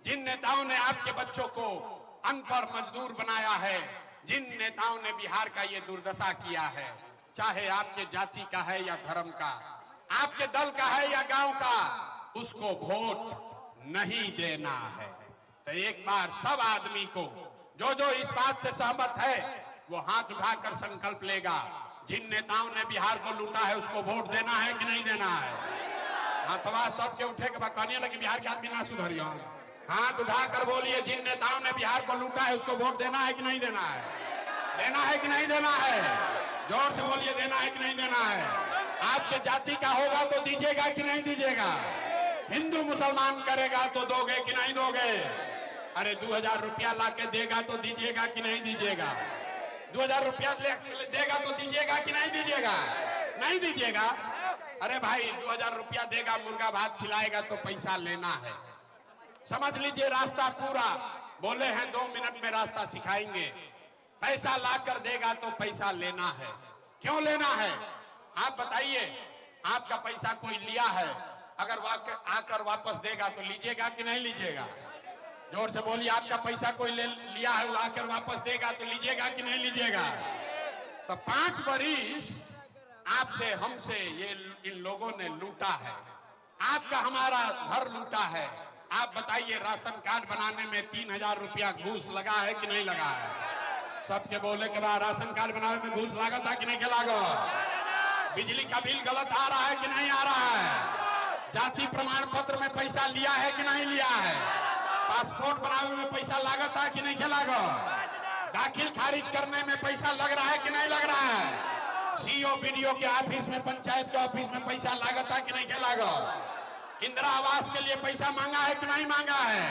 जिन नेताओं ने आपके बच्चों को अनपढ़ मजदूर बनाया है, जिन नेताओं ने बिहार का ये दुर्दशा किया है, चाहे आपके जाति का है या धर्म का, आपके दल का है या गांव का, उसको वोट नहीं देना है। तो एक बार सब आदमी को जो जो इस बात से सहमत है वो हाथ उठाकर संकल्प लेगा, जिन नेताओं ने बिहार को लूटा है उसको वोट देना है कि नहीं देना है। हाथवा सबके उठे के बाद कहने लगे बिहार के आदमी ना सुधरियो, हाथ उठाकर बोलिए, जिन नेताओं ने बिहार को लूटा है उसको वोट देना है कि नहीं देना है। देना है कि नहीं देना है, जोर से बोलिए, देना है कि नहीं देना है। आपके जाति का होगा तो दीजिएगा कि नहीं दीजिएगा, हिंदू मुसलमान करेगा तो दोगे कि नहीं दोगे। अरे 2000 रुपया ला के देगा तो दीजिएगा कि नहीं दीजिएगा, 2000 रुपया देगा तो दीजिएगा कि नहीं दीजिएगा, नहीं दीजिएगा। अरे भाई 2000 रुपया देगा, मुर्गा भात खिलाएगा तो पैसा लेना है। समझ लीजिए रास्ता पूरा, बोले हैं 2 मिनट में रास्ता सिखाएंगे, पैसा लाकर देगा तो पैसा लेना है। क्यों लेना है आप बताइए। आपका पैसा कोई लिया है, अगर आकर वापस देगा तो लीजिएगा कि नहीं लीजिएगा। जोर से बोलिए, आपका पैसा कोई लिया है, वो आकर वापस देगा तो लीजिएगा कि नहीं लीजिएगा। तो 5 बरिस आपसे हमसे ये इन लोगों ने लूटा है, आपका हमारा घर लूटा है। आप बताइए राशन कार्ड बनाने में 3000 रुपया घूस लगा है कि नहीं लगा है। सबके बोले के बाद राशन कार्ड बनाने में घूस लगा था कि नहीं लगा। बिजली का बिल गलत आ रहा है कि नहीं आ रहा है। जाति प्रमाण पत्र में पैसा लिया है कि नहीं लिया है। पासपोर्ट बनाने में पैसा लगा था कि नहीं लगा। दाखिल खारिज करने में पैसा लग रहा है कि नहीं लग रहा है। सीओ बीडीओ के ऑफिस में, पंचायत के ऑफिस में पैसा लगा था कि नहीं लगा। इंदिरा आवास के लिए पैसा मांगा है कि नहीं मांगा है।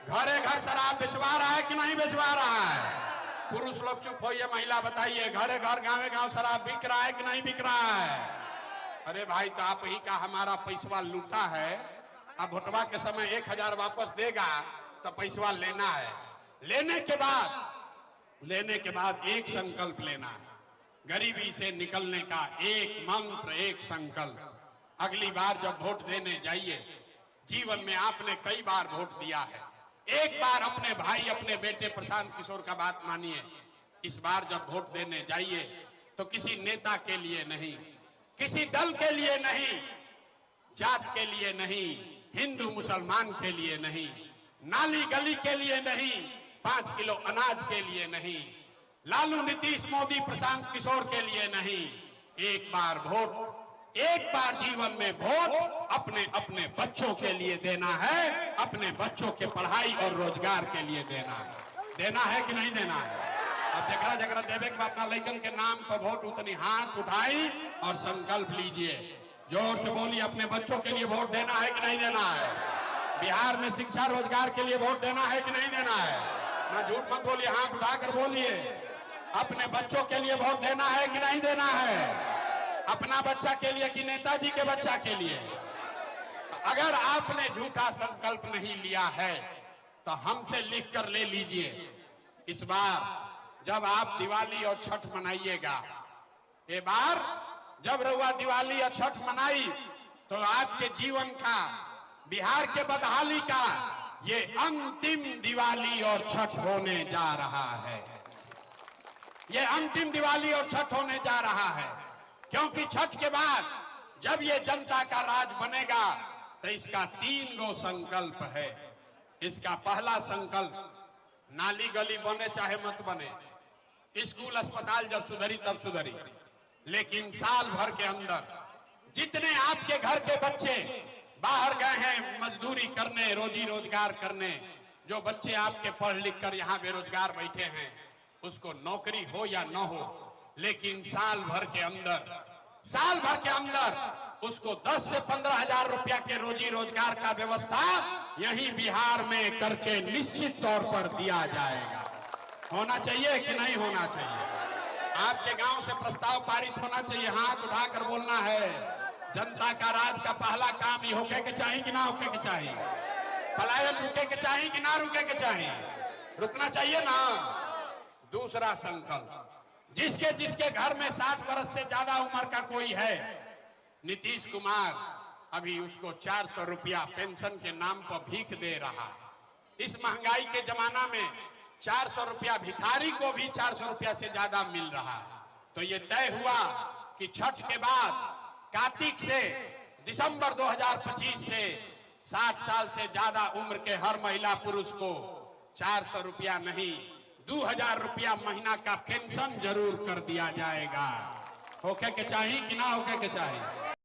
घरे घर शराब बेचवा रहा है कि नहीं बेचवा रहा है। पुरुष लोग चुप होइए, महिला बताइए, घरे घर गाँव गाँव शराब बिक रहा है कि नहीं बिक रहा है। अरे भाई तो आप ही का हमारा पैसा लूटा है, अब भोटवा के समय 1000 वापस देगा तो पैसा लेना है। लेने के बाद एक संकल्प लेना है, गरीबी से निकलने का एक मंत्र, एक संकल्प। अगली बार जब वोट देने जाइए, जीवन में आपने कई बार वोट दिया है, एक बार अपने भाई अपने बेटे प्रशांत किशोर का बात मानिए। इस बार जब वोट देने जाइए तो किसी नेता के लिए नहीं, किसी दल के लिए नहीं, जात के लिए नहीं, हिंदू मुसलमान के लिए नहीं, नाली गली के लिए नहीं, 5 किलो अनाज के लिए नहीं, लालू नीतीश मोदी प्रशांत किशोर के लिए नहीं। एक बार वोट, एक बार जीवन में वोट अपने अपने बच्चों के लिए देना है, अपने बच्चों के पढ़ाई और रोजगार के लिए देना है। देना है कि नहीं देना है। अब जगह जगह देवे के अपना लड़कन के नाम पर वोट उतनी हाथ उठाई और संकल्प लीजिए, जोर से बोलिए, अपने बच्चों के लिए वोट देना है कि नहीं देना है। बिहार में शिक्षा रोजगार के लिए वोट देना है कि नहीं देना है। ना झूठ मत बोलिए, हाथ उठाकर बोलिए, अपने बच्चों के लिए वोट देना है कि नहीं देना है। अपना बच्चा के लिए कि नेताजी के बच्चा के लिए। अगर आपने झूठा संकल्प नहीं लिया है तो हमसे लिख कर ले लीजिए। इस बार जब आप दिवाली और छठ मनाइएगा, ये बार जब रउआ दिवाली और छठ मनाई तो आपके जीवन का, बिहार के बदहाली का ये अंतिम दिवाली और छठ होने जा रहा है। ये अंतिम दिवाली और छठ होने जा रहा है, क्योंकि छठ के बाद जब ये जनता का राज बनेगा तो इसका 3 गो संकल्प है। इसका पहला संकल्प, नाली गली बने चाहे मत बने, स्कूल अस्पताल जब सुधरी तब सुधरी, लेकिन साल भर के अंदर जितने आपके घर के बच्चे बाहर गए हैं मजदूरी करने, रोजी रोजगार करने, जो बच्चे आपके पढ़ लिख कर यहाँ बेरोजगार बैठे हैं, उसको नौकरी हो या न हो, लेकिन साल भर के अंदर उसको 10 से 15 हजार रुपया के रोजी रोजगार का व्यवस्था यही बिहार में करके निश्चित तौर पर दिया जाएगा। होना चाहिए कि नहीं होना चाहिए। आपके गांव से प्रस्ताव पारित होना चाहिए। हाथ उठाकर बोलना है, जनता का राज का पहला काम ही होके के चाहिए कि ना होके के चाहिए। पलायन रुके के चाहिए कि ना रुके के चाहिए, रुकना चाहिए ना। दूसरा संकल्प, जिसके जिसके घर में 60 वर्ष से ज्यादा उम्र का कोई है, नीतीश कुमार अभी उसको 400 रुपया पेंशन के नाम पर भीख दे रहा है। इस महंगाई के जमाना में 400 रुपया भिखारी को भी 400 रुपया से ज्यादा मिल रहा है। तो ये तय हुआ कि छठ के बाद कार्तिक से दिसंबर 2025 से 60 साल से ज्यादा उम्र के हर महिला पुरुष को 400 रुपया नहीं 2000 रुपया महीना का पेंशन जरूर कर दिया जाएगा। होके के चाहिए कि ना होके के चाहिए?